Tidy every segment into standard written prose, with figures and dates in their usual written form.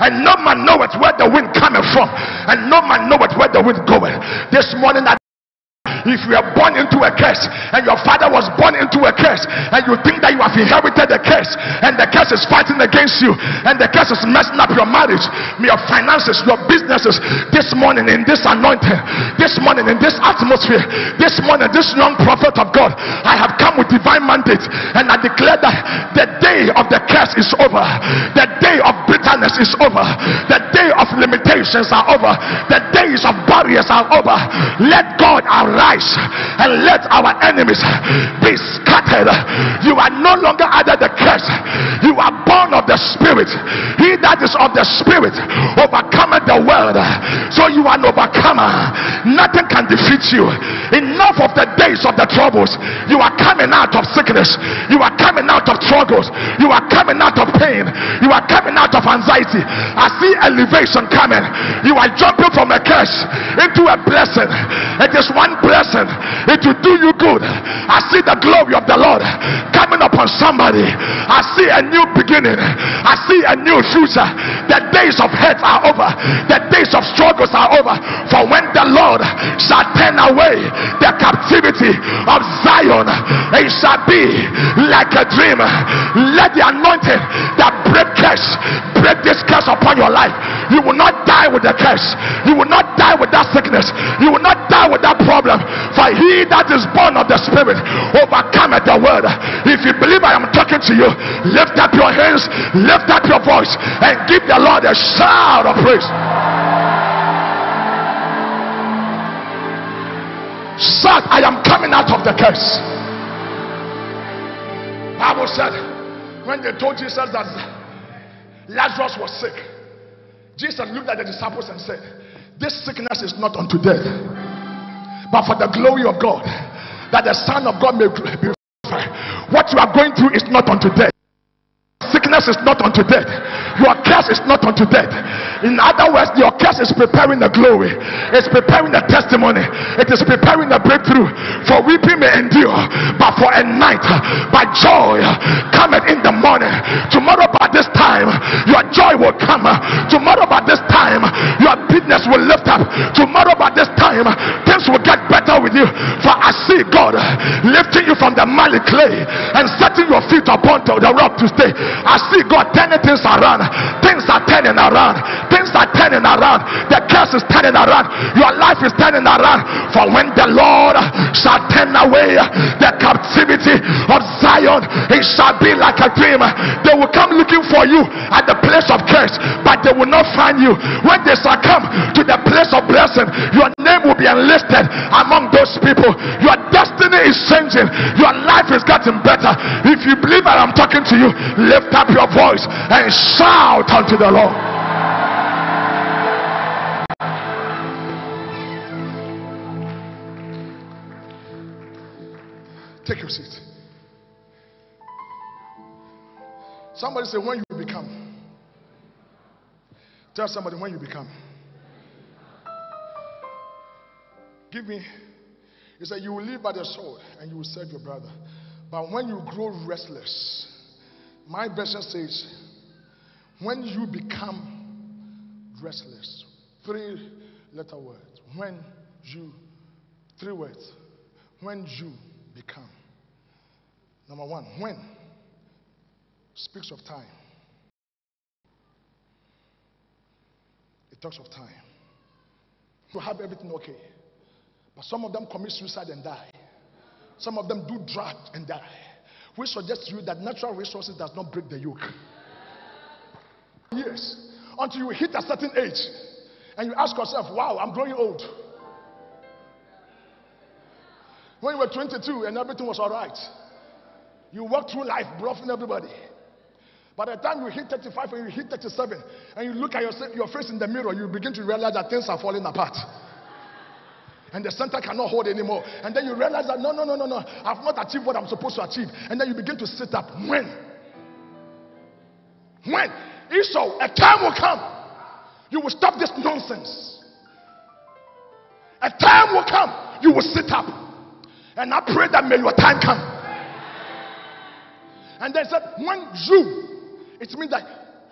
and no man knoweth where the wind cometh from, and no man knoweth where the wind goeth. This morning, if you are born into a curse, and your father was born into a curse, and you think that you have inherited the curse, and the curse is fighting against you, and the curse is messing up your marriage, your finances, your businesses, this morning in this anointing, this morning in this atmosphere, this morning, this young prophet of God, I have come with divine mandate, and I declare that the day of the curse is over, the day of bitterness is over, the day of limitations are over, the days of barriers are over. Let God arise and let our enemies be scattered. You are no longer under the curse, you are born of the Spirit. He that is of the Spirit overcometh the world. So you are an overcomer. Nothing can defeat you. Enough of the days of the troubles. You are coming out of sickness, you are coming out of struggles, you are coming out of pain, you are coming out of anxiety. I see elevation coming. You are jumping from a curse into a blessing. It is one blessing, it will do you good. I see the glory of the Lord coming upon somebody. I see a new beginning, I see a new future. The days of hate are over, the days of struggles are over. For when the Lord shall turn away the captivity of Zion, it shall be like a dream. Let the anointing that break this curse upon your life. You will not die with the curse, you will not die with that sickness, you will not die with that problem. For he that is born of the Spirit overcometh the world. If you believe I am talking to you, lift up your hands, lift up your voice, and give the Lord a shout of praise. Shout, I am coming out of the curse. Bible said when they told Jesus that Lazarus was sick, Jesus looked at the disciples and said, this sickness is not unto death, but for the glory of God, that the Son of God may be glorified. What you are going through is not unto death. Sickness is not unto death. Your curse is not unto death. In other words, your curse is preparing the glory, it's preparing the testimony, it is preparing the breakthrough. For weeping may endure but for a night, but joy cometh in the morning. Tomorrow by this time your joy will come. Tomorrow by this time your business will lift up. Tomorrow by this time things will get better with you. For I see God lifting you from the muddy clay and setting your feet upon the rock to stay. I see God turning things around. Things are turning around. Things are turning around. The curse is turning around. Your life is turning around. For when the Lord shall turn away the captivity of Zion, it shall be like a dream. They will come looking for you at the place of curse, but they will not find you. When they shall come to the place of blessing, your name will be enlisted among those people. Your destiny is changing. Your life is getting better. If you believe I am talking to you, lift up your voice and shout unto the Lord. Take your seat. Somebody say, when you become. Tell somebody, when you become. Give me. He said, you will live by the sword and you will serve your brother. But when you grow restless, my version says, when you become restless. 3-letter words. When you, 3 words. When you become. Number 1, when speaks of time. It talks of time. You have everything okay, but some of them commit suicide and die. Some of them do drugs and die. We suggest to you that natural resources does not break the yoke. Yes, until you hit a certain age and you ask yourself, wow, I'm growing old. When you were 22 and everything was all right, you walked through life bluffing everybody. By the time you hit 35 and you hit 37 and you look at your face in the mirror, you begin to realize that things are falling apart. And the center cannot hold anymore. And then you realize that no, I've not achieved what I'm supposed to achieve. And then you begin to sit up. When? Esau, a time will come. You will stop this nonsense. A time will come. You will sit up. And I pray that may your time come. And they said, when you, it means that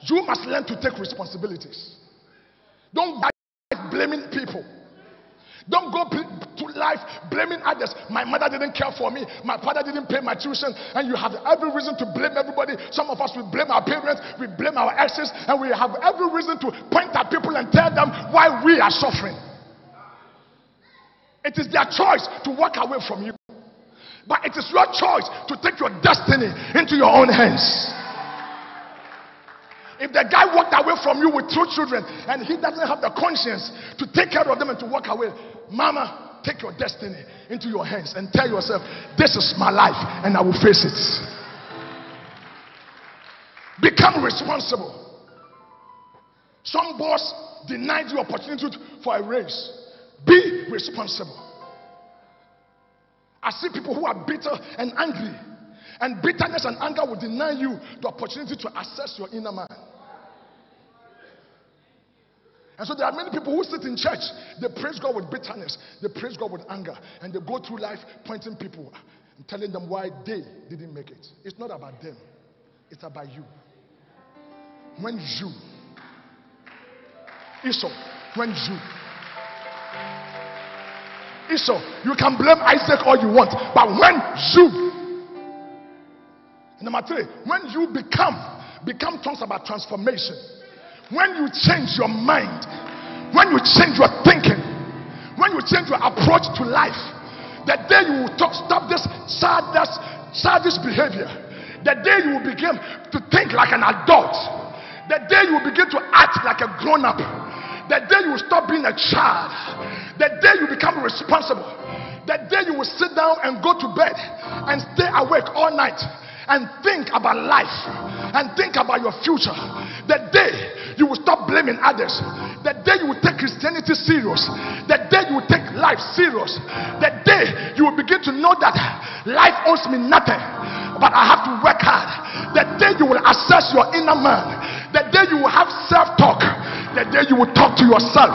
You must learn to take responsibilities. Don't go blaming people. Don't go to life blaming others. My mother didn't care for me. My father didn't pay my tuition. And you have every reason to blame everybody. Some of us, we blame our parents. We blame our exes. And we have every reason to point at people and tell them why we are suffering. It is their choice to walk away from you. But it is your choice to take your destiny into your own hands. If the guy walked away from you with 2 children and he doesn't have the conscience to take care of them and to walk away, mama, take your destiny into your hands and tell yourself, this is my life and I will face it. Become responsible. Some boss denied you opportunity for a raise. Be responsible. I see people who are bitter and angry, and bitterness and anger will deny you the opportunity to access your inner man. And so there are many people who sit in church, they praise God with bitterness, they praise God with anger, and they go through life pointing people and telling them why they didn't make it. It's not about them, it's about you. When you, Esau, you can blame Isaac all you want, but when you, number 3, when you become talks about transformation. When you change your mind, when you change your thinking, when you change your approach to life, the day you will stop this childish behavior, the day you will begin to think like an adult, the day you will begin to act like a grown-up, the day you will stop being a child, the day you become responsible, the day you will sit down and go to bed and stay awake all night and think about life and think about your future, the day you will stop blaming others, the day you will take Christianity serious, the day you will take life serious, the day you will begin to know that life owes me nothing, but I have to work hard, the day you will assess your inner man, the day you will have self-talk, the day you will talk to yourself,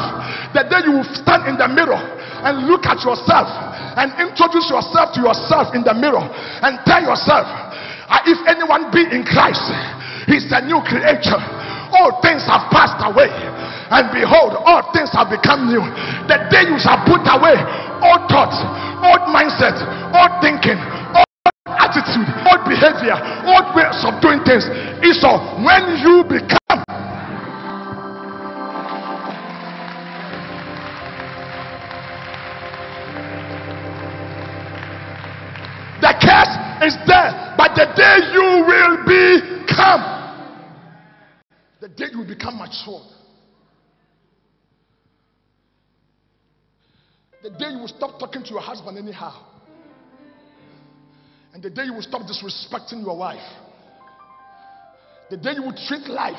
the day you will stand in the mirror and look at yourself and introduce yourself to yourself in the mirror and tell yourself, if anyone be in Christ, he's a new creature. All things have passed away, and behold, all things have become new. The day you shall put away old thoughts, old mindset, old thinking, old attitude, old behavior, old ways of doing things. Esau, when you become the curse is there, but the day you will become, the day you will become matured, the day you will stop talking to your husband anyhow, and the day you will stop disrespecting your wife, the day you will treat life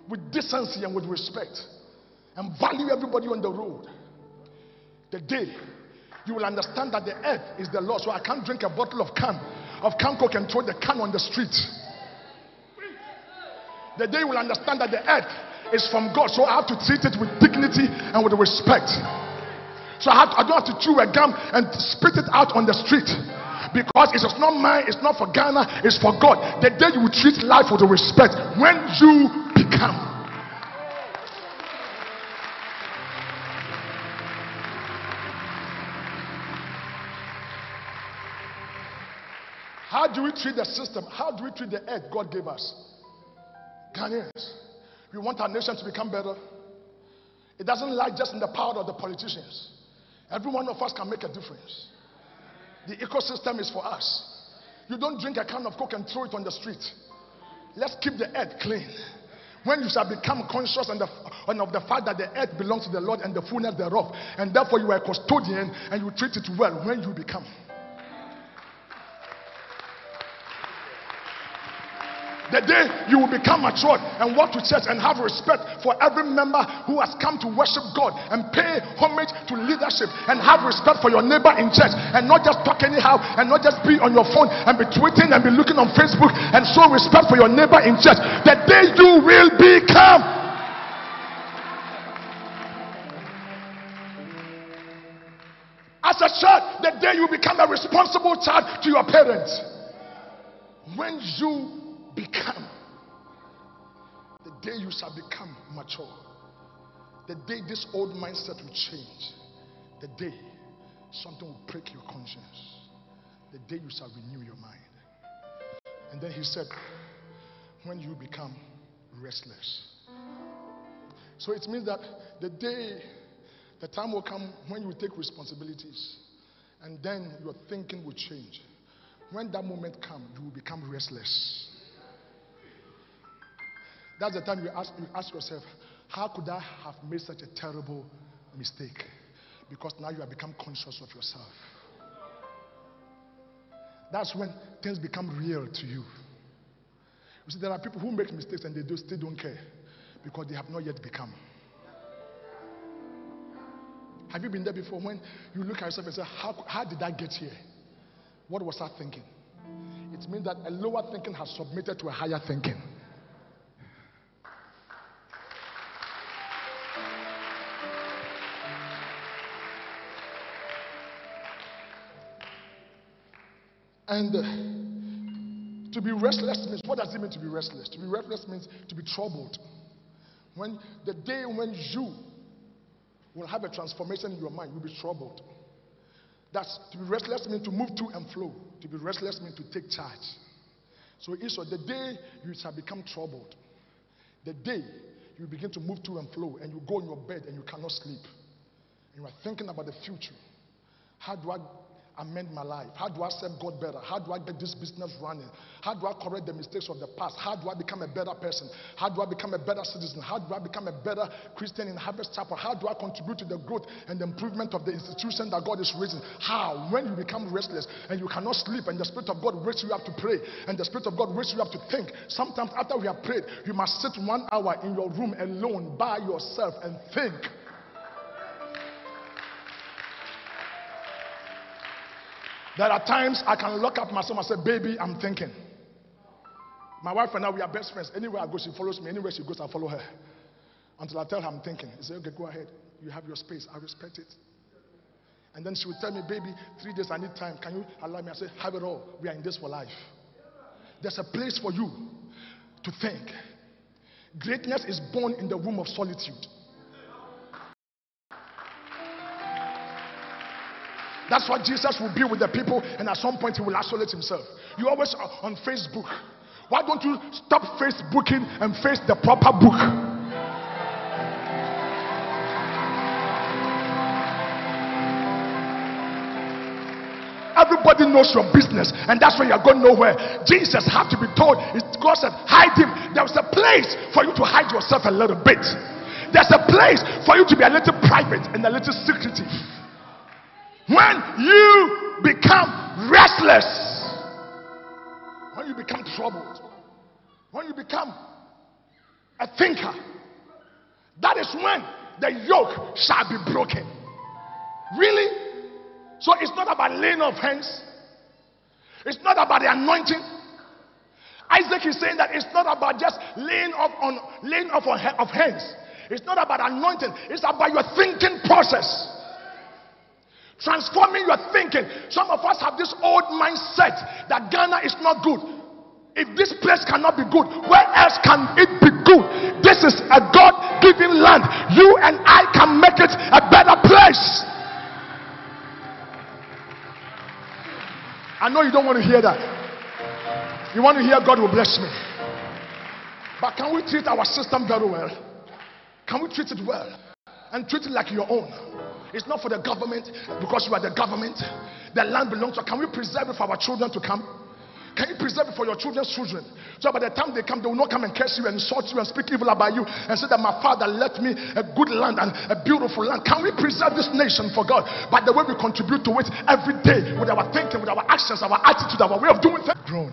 with decency and with respect and value everybody on the road, the day you will understand that the earth is the Lord. So I can't drink a bottle of can Coke and throw the can on the street. The day you will understand that the earth is from God, so I have to treat it with dignity and with respect. So I don't have to chew a gum and spit it out on the street, because it is not mine, it's not for Ghana, it's for God. The day you will treat life with respect, when you become. How do we treat the system? How do we treat the earth God gave us? Ghanaians, we want our nation to become better. It doesn't lie just in the power of the politicians. Every one of us can make a difference. The ecosystem is for us. You don't drink a can of Coke and throw it on the street. Let's keep the earth clean. When you shall become conscious and of the fact that the earth belongs to the Lord and the fullness thereof, and therefore you are a custodian and you treat it well, when you become. The day you will become matured and walk to church and have respect for every member who has come to worship God and pay homage to leadership and have respect for your neighbor in church and not just talk anyhow and not just be on your phone and be tweeting and be looking on Facebook and show respect for your neighbor in church. The day you will become. As a child, the day you become a responsible child to your parents. When you become, day you shall become mature, the day this old mindset will change, the day something will break your conscience, the day you shall renew your mind. And then he said, when you become restless. So it means that the time will come when you take responsibilities, and then your thinking will change. When that moment comes, you will become restless. That's the time you ask yourself, how could I have made such a terrible mistake? Because now you have become conscious of yourself. That's when things become real to you. You see, there are people who make mistakes and they still don't care because they have not yet become. Have you been there before when you look at yourself and say, how did I get here? What was I thinking? It means that a lower thinking has submitted to a higher thinking. And to be restless means, what does it mean to be restless? To be restless means to be troubled. When the day when you will have a transformation in your mind, you'll be troubled. That's to be restless means to move to and flow. To be restless means to take charge. So Esau, the day you shall become troubled, the day you begin to move to and flow, and you go in your bed and you cannot sleep, and you are thinking about the future. How do I amend my life? How do I serve God better? How do I get this business running? How do I correct the mistakes of the past? How do I become a better person? How do I become a better citizen? How do I become a better Christian in Harvest Chapel? How do I contribute to the growth and the improvement of the institution that God is raising? How? When you become restless and you cannot sleep and the Spirit of God wakes you up to pray and the Spirit of God wakes you up to think. Sometimes after we have prayed, you must sit 1 hour in your room alone by yourself and think. There are times I can lock up myself and say, baby, I'm thinking. My wife and I, we are best friends. Anywhere I go, she follows me. Anywhere she goes, I follow her. Until I tell her I'm thinking. She says, okay, go ahead. You have your space. I respect it. And then she will tell me, baby, 3 days I need time. Can you allow me? I say, have it all. We are in this for life. There's a place for you to think. Greatness is born in the womb of solitude. That's why Jesus will be with the people, and at some point he will isolate himself. You always are on Facebook. Why don't you stop Facebooking and face the proper book? Everybody knows your business, and that's when you're going nowhere. Jesus had to be told, God said, hide him. There's a place for you to hide yourself a little bit. There's a place for you to be a little private and a little secretive. When you become restless, when you become troubled, when you become a thinker, that is when the yoke shall be broken. Really? So it's not about laying off hands. It's not about the anointing. Isaac is saying that it's not about just laying off of hands. It's not about anointing. It's about your thinking process. Transforming your thinking. Some of us have this old mindset that Ghana is not good. If this place cannot be good, where else can it be good? This is a God-given land. You and I can make it a better place. I know you don't want to hear that. You want to hear God will bless me. But can we treat our system very well? Can we treat it well? And treat it like your own? It's not for the government because you are the government. The land belongs to. Can we preserve it for our children to come? Can you preserve it for your children's children? So by the time they come, they will not come and curse you and insult you and speak evil about you and say that my father left me a good land and a beautiful land. Can we preserve this nation for God by the way we contribute to it every day with our thinking, with our actions, our attitude, our way of doing things? Grown.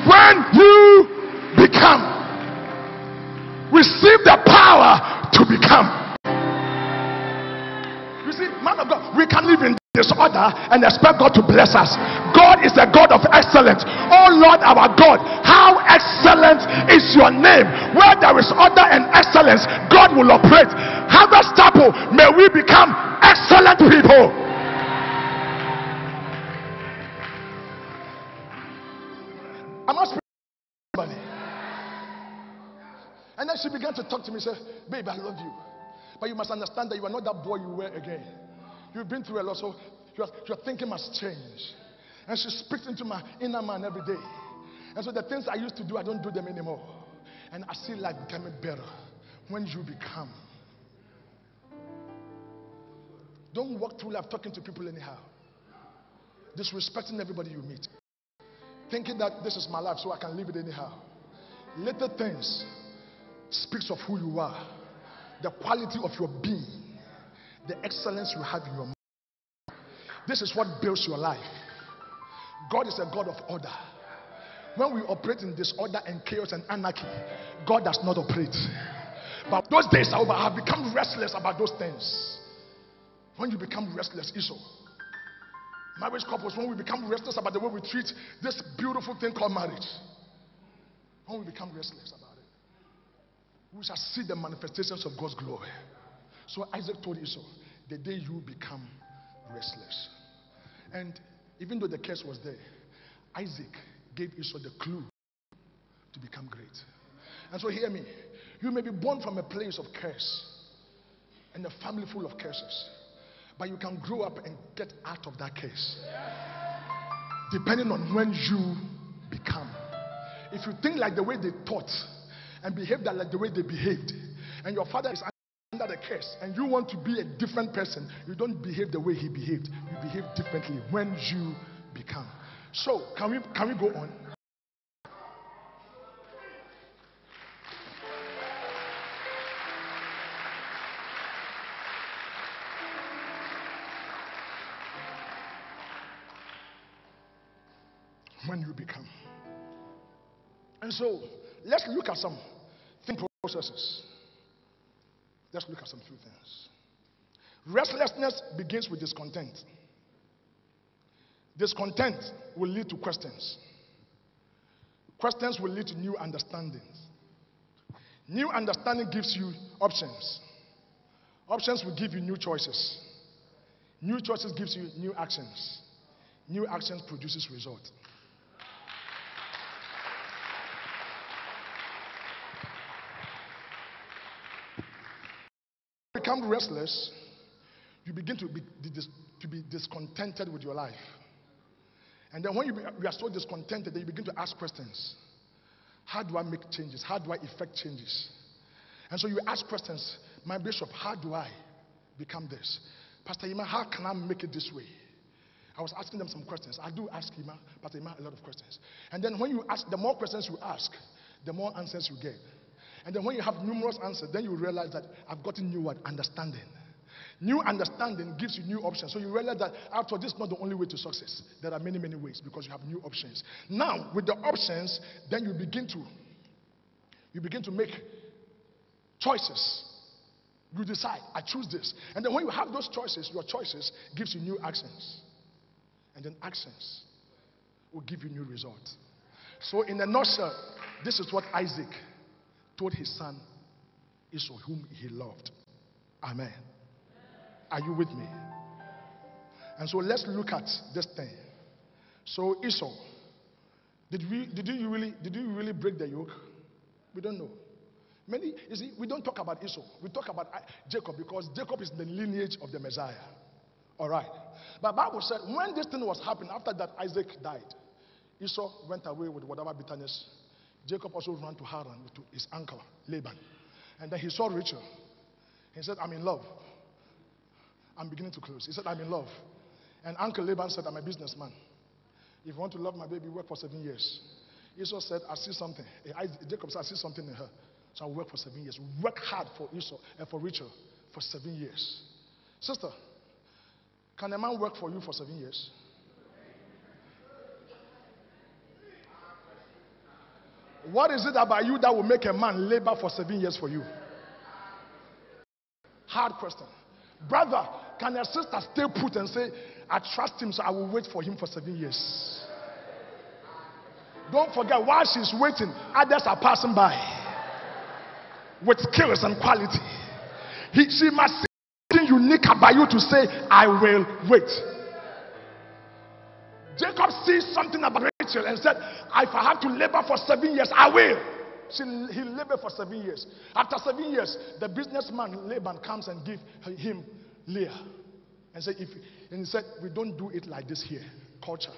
When you become, receive the power to become. You see, man of God, we can live in disorder and expect God to bless us. God is a God of excellence. Oh Lord our God, how excellent is your name. Where there is order and excellence, God will operate. Harvest Chapel, may we become excellent people. I must somebody. And then she began to talk to me, say, babe, I love you. But you must understand that you are not that boy you were again. You've been through a lot, so your thinking must change. And she speaks into my inner man every day. And so the things I used to do, I don't do them anymore. And I see life becoming better when you become. Don't walk through life talking to people anyhow. Disrespecting everybody you meet. Thinking that this is my life so I can live it anyhow. Little things speaks of who you are. The quality of your being. The excellence you have in your mind. This is what builds your life. God is a God of order. When we operate in disorder and chaos and anarchy, God does not operate. But those days are over. I have become restless about those things. When you become restless, Esau. Marriage couples, when we become restless about the way we treat this beautiful thing called marriage. When we become restless about it, we shall see the manifestations of God's glory. So Isaac told Esau, the day you become restless. And even though the curse was there, Isaac gave Esau the clue to become great. And so hear me, you may be born from a place of curse and a family full of curses, but you can grow up and get out of that curse depending on when you become. If you think like the way they thought and behave like the way they behaved, and your father is under the curse and you want to be a different person, you don't behave the way he behaved. You behave differently when you become. So can we go on? When you become. And so let's look at some processes. Let's look at some few things. Restlessness begins with discontent. Discontent will lead to questions. Questions will lead to new understandings. New understanding gives you options. Options will give you new choices. New choices gives you new actions. New actions produces results. Become restless, you begin to be discontented with your life. And then when you are so discontented, then you begin to ask questions. How do I make changes? How do I effect changes? And so you ask questions. My bishop, how do I become this? Pastor Ima, how can I make it this way? I was asking them some questions. I do ask Ima, Pastor Ima, a lot of questions. And then when you ask, the more questions you ask, the more answers you get. And then when you have numerous answers, then you realize that I've gotten new understanding. New understanding gives you new options. So you realize that after this is not the only way to success. There are many, many ways because you have new options. Now, with the options, then you begin to make choices. You decide, I choose this. And then when you have those choices, your choices gives you new actions. And then actions will give you new results. So in a nutshell, this is what Isaac told his son Esau, whom he loved. Amen. Are you with me? And so let's look at this thing. So Esau, did you really break the yoke? We don't know. You see, we don't talk about Esau. We talk about Jacob because Jacob is the lineage of the Messiah. All right. But the Bible said when this thing was happening, after that Isaac died, Esau went away with whatever bitterness. Jacob also ran to Haran to his uncle Laban. And then he saw Rachel. He said, I'm in love. I'm beginning to close. He said, I'm in love. And Uncle Laban said, I'm a businessman. If you want to love my baby, work for 7 years. Esau said, I see something. Jacob said, I see something in her. So I'll work for 7 years. Work hard for Esau and for Rachel for 7 years. Sister, can a man work for you for 7 years? What is it about you that will make a man labor for 7 years for you? Hard question. Brother, can a sister stay put and say, I trust him, so I will wait for him for 7 years? Don't forget, while she's waiting, others are passing by with skills and quality. She must see something unique about you to say, I will wait. Jacob sees something about Rachel Rachel and said, if I have to labor for 7 years, I will. He labored for 7 years. After 7 years, the businessman Laban comes and gives him Leah. And he said, we don't do it like this here. Culture.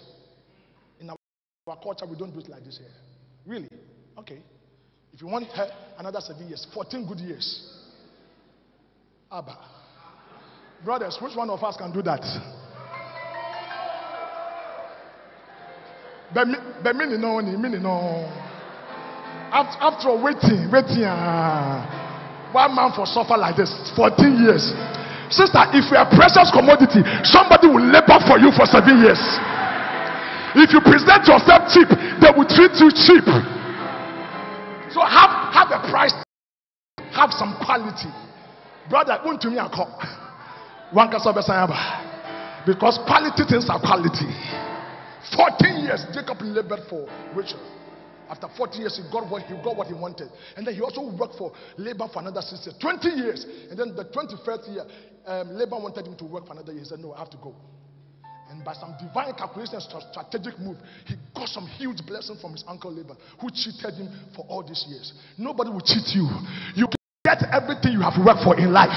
In our culture, we don't do it like this here. Really? Okay. If you want her, another 7 years, 14 good years. Abba. Brothers, which one of us can do that? After waiting, 1 month for suffer like this, 14 years. Sister, if you are a precious commodity, somebody will labor for you for 7 years. If you present yourself cheap, they will treat you cheap. So have a price, have some quality. Brother, want to me a call. Because quality things are quality. 14 years, Jacob labored for Rachel. After 40 years, he got what he wanted. And then he also worked for Laban for another 6 years. 20 years. And then the 21st year, Laban wanted him to work for another year. He said, no, I have to go. And by some divine calculation and strategic move, he got some huge blessing from his uncle Laban, who cheated him for all these years. Nobody will cheat you. You get everything you have worked for in life.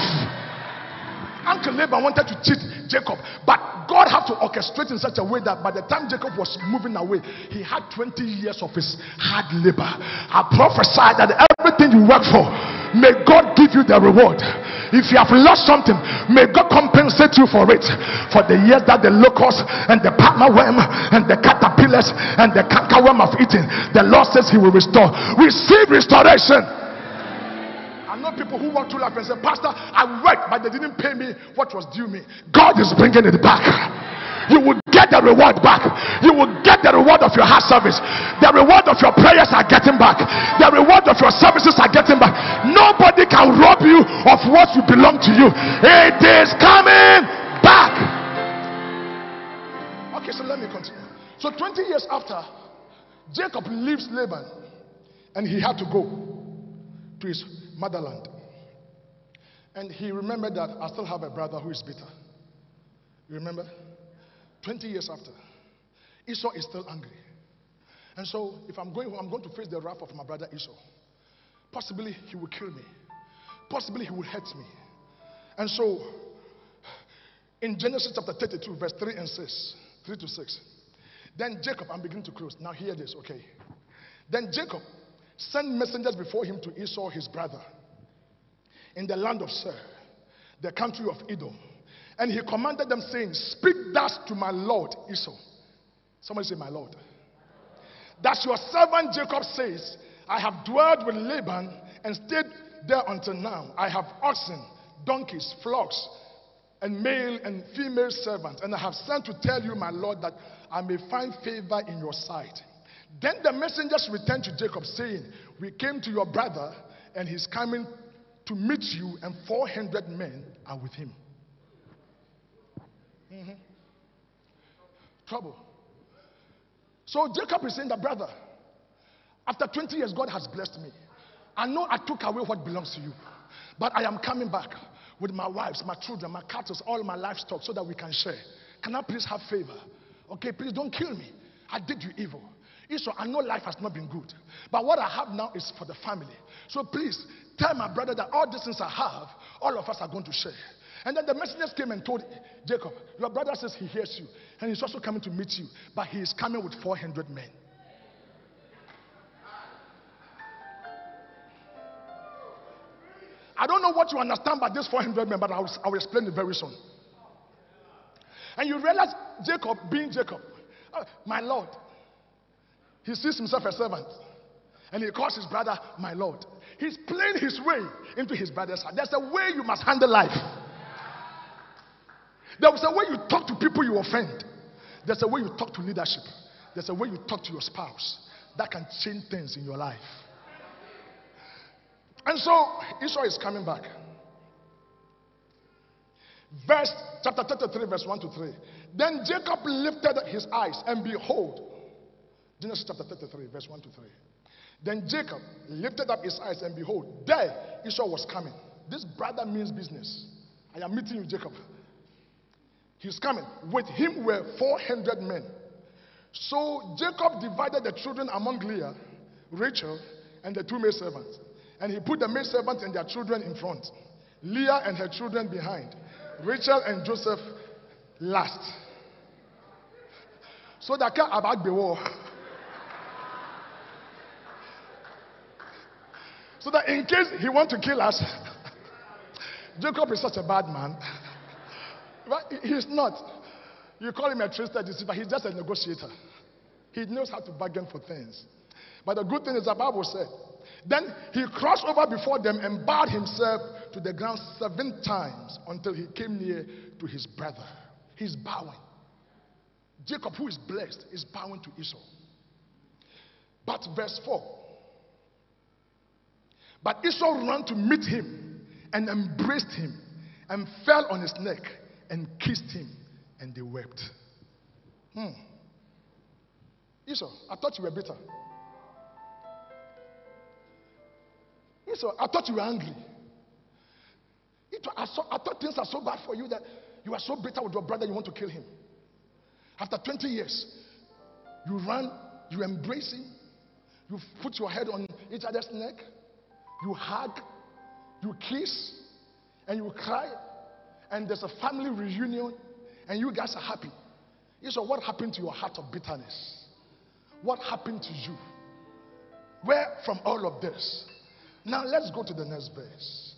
Uncle Laban wanted to cheat Jacob, but God had to orchestrate in such a way that by the time Jacob was moving away, he had 20 years of his hard labor. I prophesy that everything you work for, may God give you the reward. If you have lost something, may God compensate you for it. For the years that the locusts and the palmerworm and the caterpillars and the cankerworm have eaten, the Lord says he will restore. Receive restoration. I know people who walk through life and say, Pastor, I worked, but they didn't pay me what was due me. God is bringing it back. You will get the reward back. You will get the reward of your heart service. The reward of your prayers are getting back. The reward of your services are getting back. Nobody can rob you of what you belong to you. It is coming back. Okay, so let me continue. So 20 years after, Jacob leaves Laban and he had to go to his motherland. And he remembered that I still have a brother who is bitter. You remember? 20 years after, Esau is still angry. And so if I'm going to face the wrath of my brother Esau. Possibly he will kill me. Possibly he will hurt me. And so in Genesis chapter 32 verse 3 to 6, then Jacob, I'm beginning to close. Now hear this, okay? Then Jacob sent messengers before him to Esau his brother in the land of Seir, the country of Edom. And he commanded them, saying, speak thus to my lord Esau. Somebody say, my lord. That your servant Jacob says, I have dwelled with Laban and stayed there until now. I have oxen, donkeys, flocks, and male and female servants. And I have sent to tell you, my lord, that I may find favor in your sight. Then the messengers returned to Jacob, saying, we came to your brother, and he's coming to meet you, and 400 men are with him. Trouble. So Jacob is saying that, brother, after 20 years, God has blessed me. I know I took away what belongs to you, but I am coming back with my wives, my children, my cattle, all my livestock, so that we can share. Can I please have favor? Okay, please don't kill me. I did you evil. Esau, I know life has not been good, but what I have now is for the family. So please tell my brother that all these things I have, all of us are going to share. And then the messengers came and told Jacob, your brother says he hears you, and he's also coming to meet you, but he is coming with 400 men. I don't know what you understand by this 400 men, but I will explain it very soon. And you realize Jacob, being Jacob, my lord, he sees himself a servant, and he calls his brother my lord. He's playing his way into his brother's heart. There's a way you must handle life. There's a way you talk to people you offend. There's a way you talk to leadership. There's a way you talk to your spouse that can change things in your life. And so Esau is coming back. Chapter 33, verse 1 to 3. Then Jacob lifted his eyes, and behold, Genesis chapter 33, verse 1 to 3. Then Jacob lifted up his eyes, and behold, there Esau was coming. This brother means business. I am meeting you, Jacob. He's coming. With him were 400 men. So Jacob divided the children among Leah, Rachel, and the 2 maidservants. And he put the maidservants and their children in front, Leah and her children behind, Rachel and Joseph last. So that can about the war. So that in case he want to kill us, Jacob is such a bad man. But he's not. You call him a trickster, deceiver. He's just a negotiator. He knows how to bargain for things. But the good thing is the Bible said, then he crossed over before them and bowed himself to the ground 7 times until he came near to his brother. He's bowing. Jacob, who is blessed, is bowing to Esau. But verse 4. But Esau ran to meet him and embraced him and fell on his neck and kissed him, and they wept. Esau, I thought you were bitter. Esau, I thought you were angry. I thought things are so bad for you that you are so bitter with your brother you want to kill him. After 20 years, you run, you embrace him, you put your head on each other's neck, you hug, you kiss, and you cry, and there's a family reunion, and you guys are happy. So what happened to your heart of bitterness? What happened to you? Where from all of this? Now let's go to the next verse.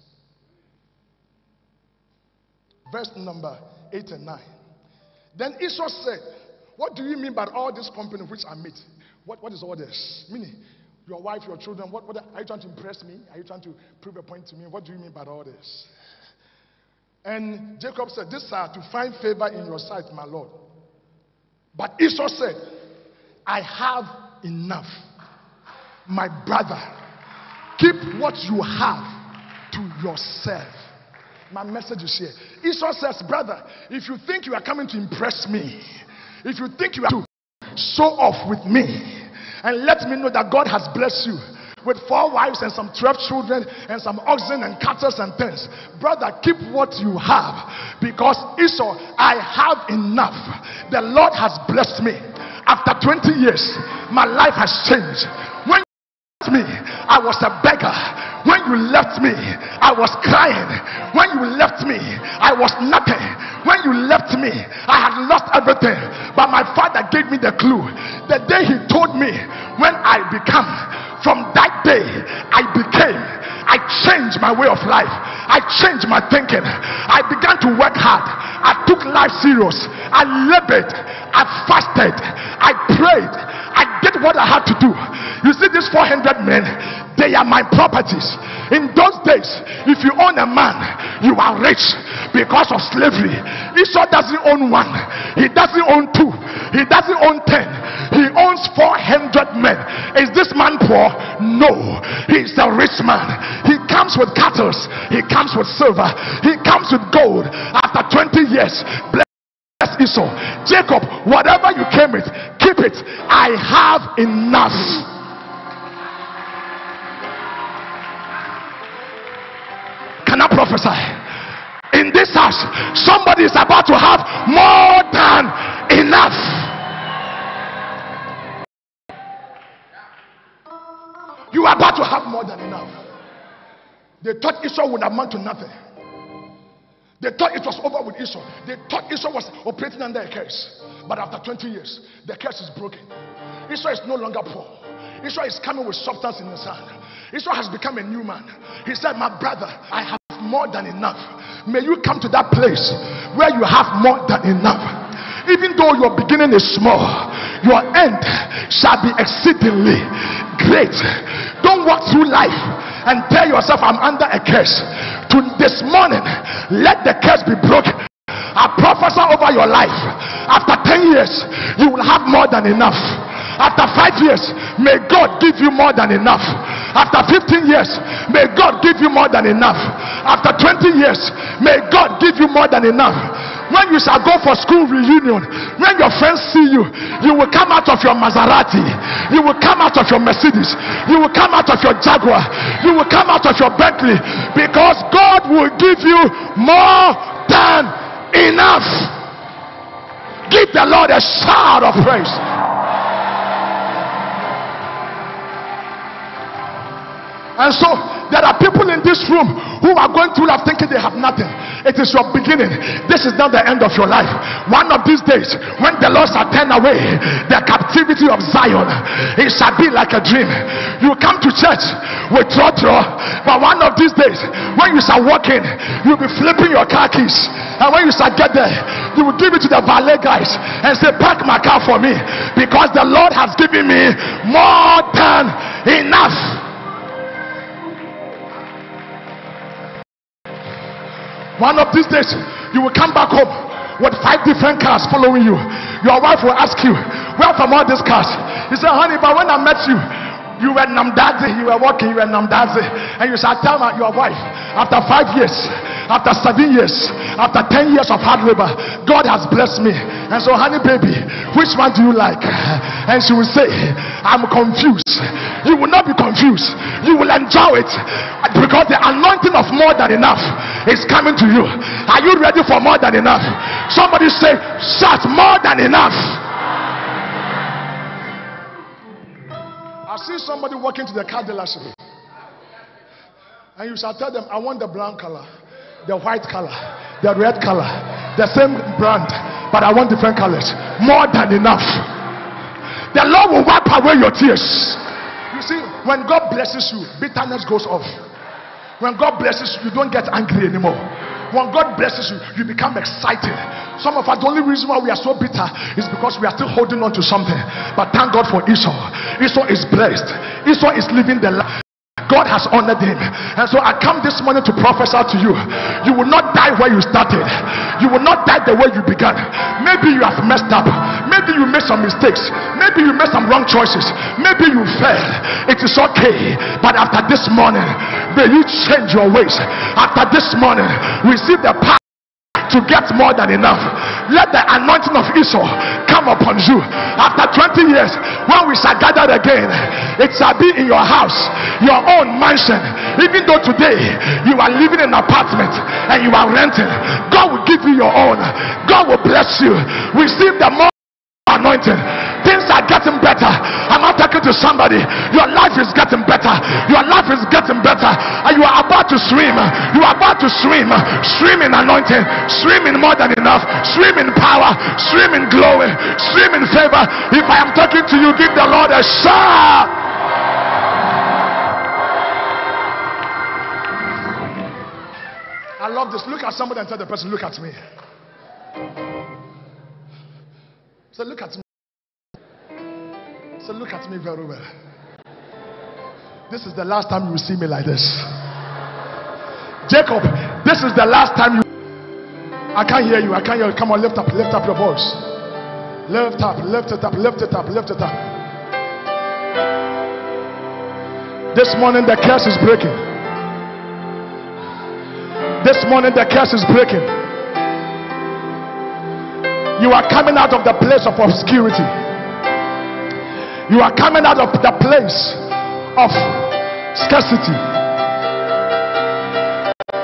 Verse number 8 and 9. Then Esau said, what do you mean by all this company which I meet? What is all this? Meaning, your wife, your children, what are you trying to impress me? Are you trying to prove a point to me? What do you mean by all this? And Jacob said, these are to find favor in your sight, my Lord. But Esau said, I have enough. My brother, keep what you have to yourself. My message is here. Esau says, brother, if you think you are coming to impress me, if you think you are to show off with me, and let me know that God has blessed you with 4 wives and some 12 children and some oxen and cattle and things, brother, keep what you have, because Esau, I have enough. The Lord has blessed me. After 20 years, my life has changed. When you left me, I was a beggar. When you left me, I was crying. When you left me, I was nothing. When you left me, I had lost everything. But my father gave me the clue. The day he told me, when I become, from that day, I became. I changed my way of life. I changed my thinking. I began to work hard. I took life serious. I labored. I fasted. I prayed. I did what I had to do. You see, these 400 men, they are my properties. In those days, if you own a man, you are rich because of slavery. Esau doesn't own 1. He doesn't own 2. He doesn't own 10. He owns 400 men. Is this man poor? No. He's a rich man. He comes with cattle. He comes with silver. He comes with gold. After 20 years, bless Esau. Jacob, whatever you came with, keep it. I have enough. Can I prophesy? In this house, somebody is about to have more than enough. You are about to have more than enough. They thought Esau would amount to nothing. They thought it was over with Esau. They thought Esau was operating under a curse. But after 20 years, the curse is broken. Esau is no longer poor. Esau is coming with substance in his hand. Esau has become a new man. He said, my brother, I have more than enough. May you come to that place where you have more than enough. Even though your beginning is small, your end shall be exceedingly great. Don't walk through life and tell yourself, I'm under a curse. To this morning, let the curse be broken. I prophesy over your life. After 10 years, you will have more than enough. After 5 years, may God give you more than enough. After 15 years, may God give you more than enough. After 20 years, may God give you more than enough. When you shall go for school reunion, when your friends see you, you will come out of your Maserati, you will come out of your Mercedes, you will come out of your Jaguar, you will come out of your Bentley, because God will give you more than enough. Give the Lord a shout of praise. And so there are people in this room who are going through life thinking they have nothing. It is your beginning. This is not the end of your life. One of these days, when the Lord shall turn away the captivity of Zion, it shall be like a dream. You come to church with draw, but one of these days, when you shall walk in, you'll be flipping your car keys. And when you shall get there, you will give it to the valet guys and say, park my car for me, because the Lord has given me more than enough. One of these days, you will come back home with 5 different cars following you. Your wife will ask you, where from all these cars? You say, honey, but when I met you, you were Namdazi, you were walking, you were Namdazi. And you shall tell your wife, after 5 years, after 7 years, after 10 years of hard labor, God has blessed me. And so, honey baby, which one do you like? And she will say, I'm confused. You will not be confused. You will enjoy it, because the anointing of more than enough is coming to you. Are you ready for more than enough? Somebody say, shout, more than enough. I see somebody walking to the car dealership, and you shall tell them, I want the brown color, the white color, the red color, the same brand, but I want different colors. More than enough. The Lord will wipe away your tears. You see, when God blesses you, bitterness goes off. When God blesses you, you don't get angry anymore. When God blesses you, you become excited. Some of us, the only reason why we are so bitter is because we are still holding on to something. But thank God for Esau. Esau is blessed. Esau is living the life. God has honored him. And so I come this morning to prophesy to you. You will not die where you started. You will not die the way you began. Maybe you have messed up. Maybe you made some mistakes. Maybe you made some wrong choices. Maybe you failed. It is okay. But after this morning, may you change your ways. After this morning, receive the power to get more than enough. Let the anointing of Esau come upon you. After 20 years, when we shall gather again, it shall be in your house, your own mansion. Even though today you are living in an apartment and you are renting, God will give you your own. God will bless you. Receive the more anointing. Things are getting better. I'm not talking to somebody. Your life is getting better. Your life is getting better. And you are about to swim. You are about to swim. Swim in anointing. Swim in more than enough. Swim in power. Swim in glory. Swim in favor. If I am talking to you, give the Lord a shout. I love this. Look at somebody and tell the person, look at me. So look at me. So look at me very well. This is the last time you will see me like this. Jacob, this is the last time you... I can't hear you. I can't hear you. Come on, lift up your voice. Lift up, lift it up, lift it up, lift it up. This morning the curse is breaking. This morning the curse is breaking. You are coming out of the place of obscurity. You are coming out of the place of scarcity.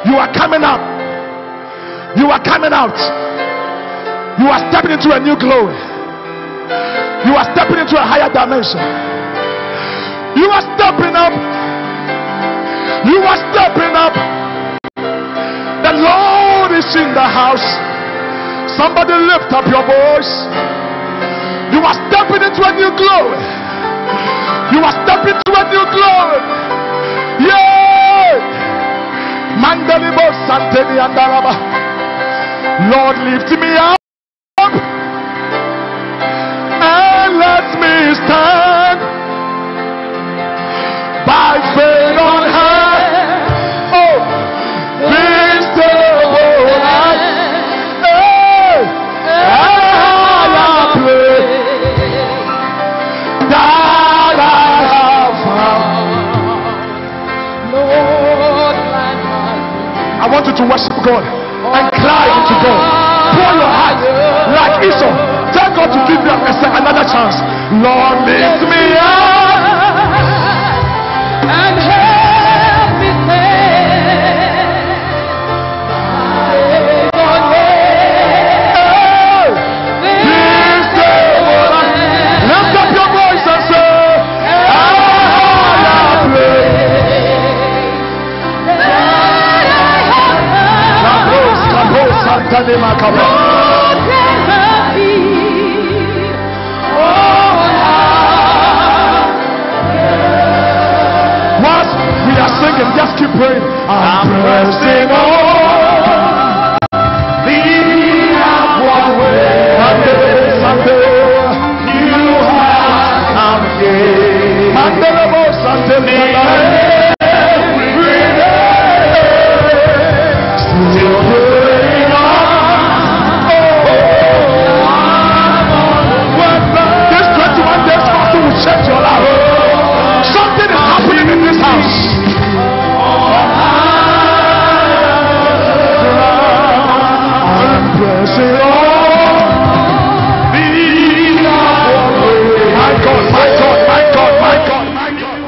You are coming out. You are coming out. You are stepping into a new glory. You are stepping into a higher dimension. You are stepping up. You are stepping up. The Lord is in the house. Somebody lift up your voice. You are stepping into a new glory. You are stepping into a new glory. Yay! Mandalibo Santeni Andalaba. Lord, lift me up and let me stand by faith on high. Oh, be stable life. I want you to worship God and cry unto God. Pour your heart like Esau. Tell God to give you another chance. Lord, lift me up and help me lift up your voice and say, I Whilst we are singing, just keep praying. I'm pressing on. The upward way. Sunday, you have come here. Sunday, every day. Still praying on. This 21 days fasting will change your life. Something is happening in this house. I'm pressing on. My God, my God, my God, my God, my God.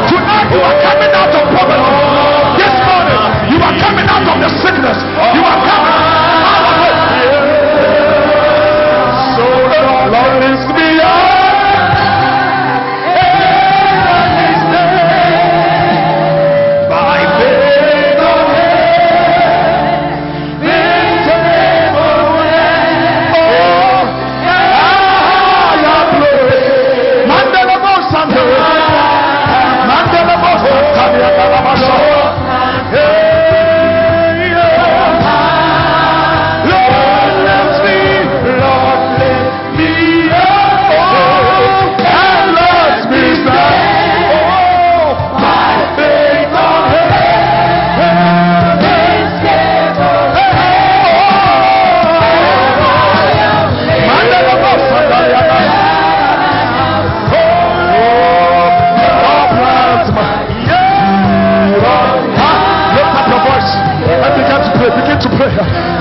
Tonight you are coming out of poverty. This morning you are coming out of the sickness. You are coming out of it. So Lord is beyond.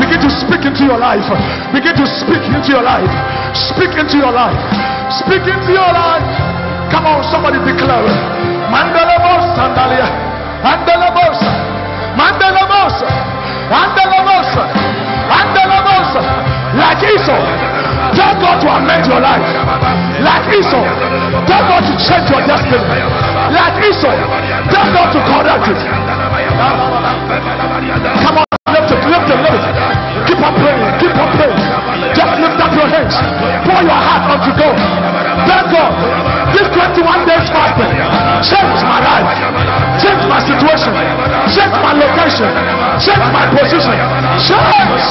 Begin to speak into your life. Begin to speak into your life. Speak into your life. Speak into your life. Come on, somebody declare it. Mandela Boss, Sandalia. Mandela Boss. Mandela Boss. Mandela Boss. Mandela Boss. Like Esau, tell God to amend your life. Like Esau, tell God to change your destiny. Like Esau, tell God to correct it. Come on. Lift it. Keep on praying. Just lift up your hands. Pour your heart unto God. Thank God. This 21 days fasting change my life. Change my situation. Change my location. Change my position. Change.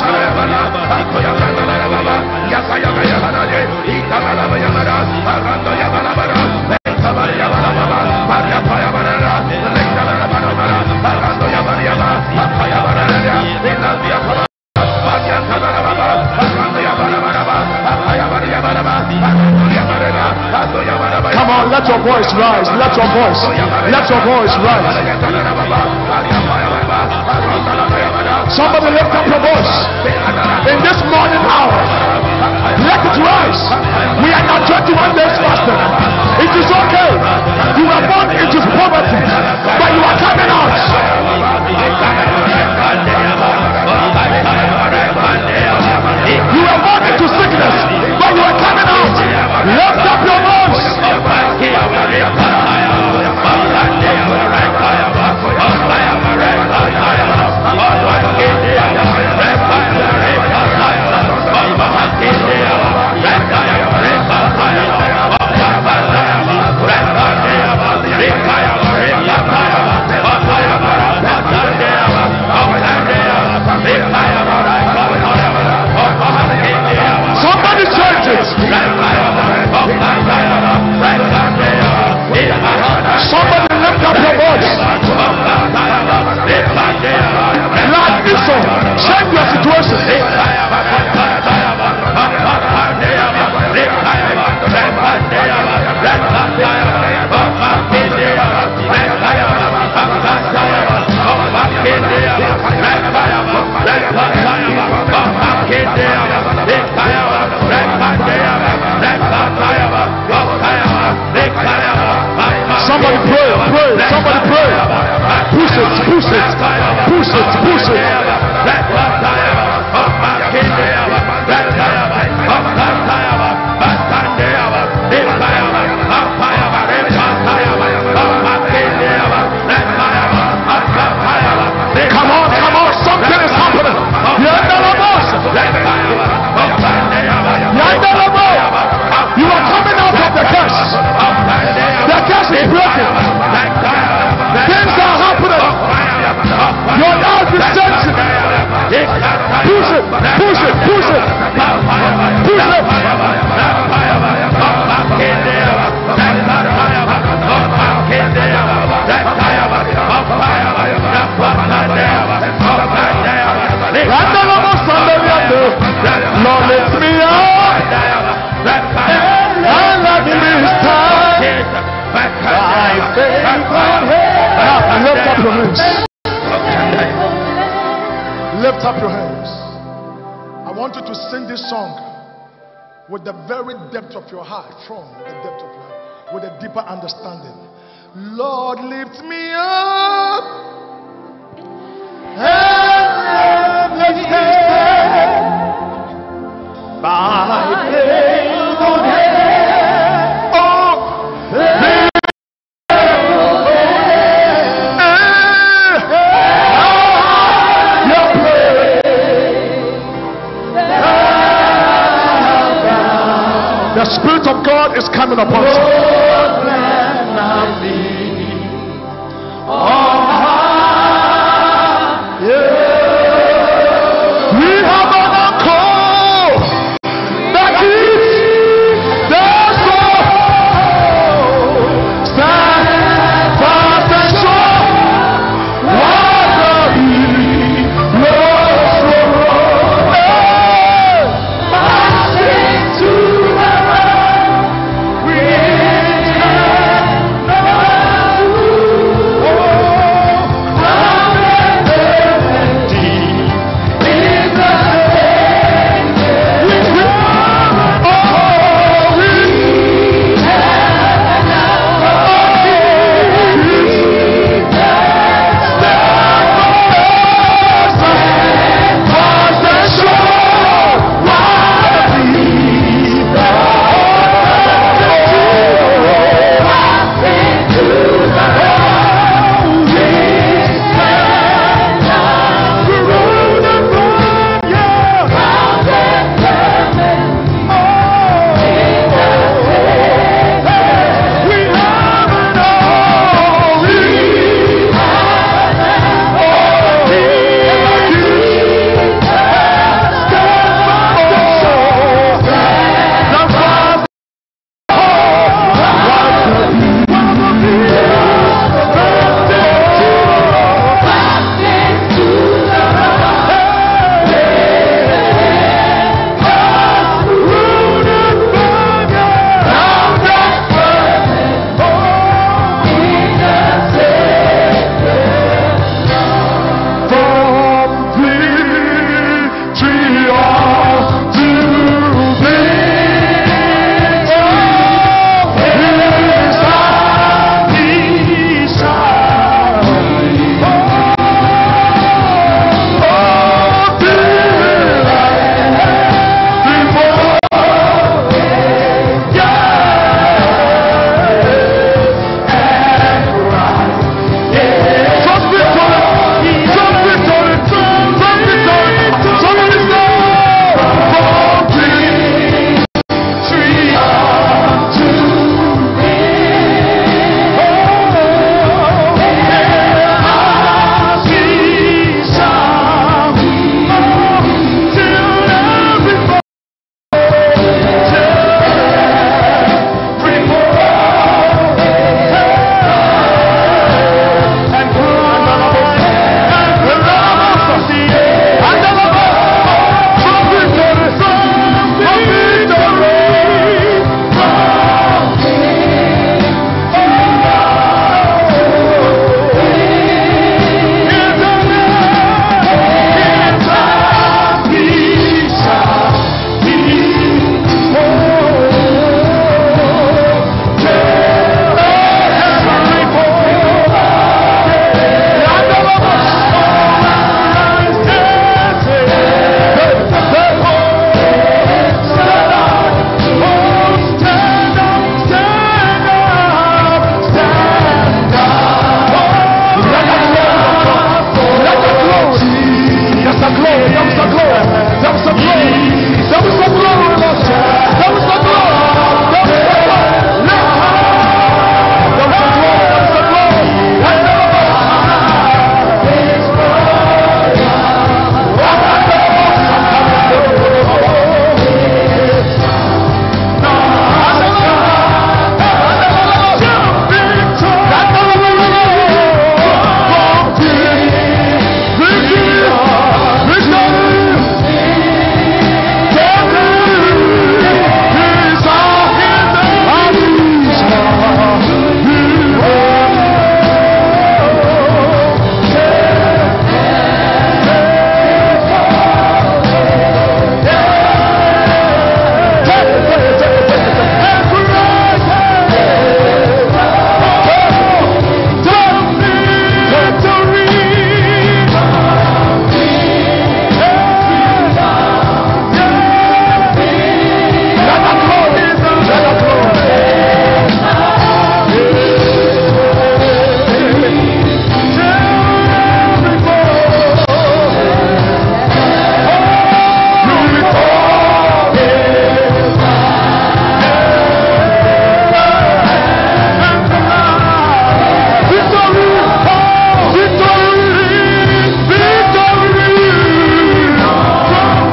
Come on, let your voice rise. Let your voice rise. Somebody lift up your voice in this morning hour. Let it rise. We are now 21 days fasting. It is okay. You were born into poverty, but you are coming out. You were born into sickness, but you are coming out. Lift up your voice. Somebody change it. Somebody lift up your voice. Like Esau, change your situation. Somebody pray. Somebody pray. Push it. Lord, lift me up. And let me stand by faith. Lift up your hands. Lift up your hands. I want you to sing this song with the very depth of your heart, from the depth of your heart, with a deeper understanding. Lord, lift me up and let me stand by faith. The Spirit of God is coming upon you.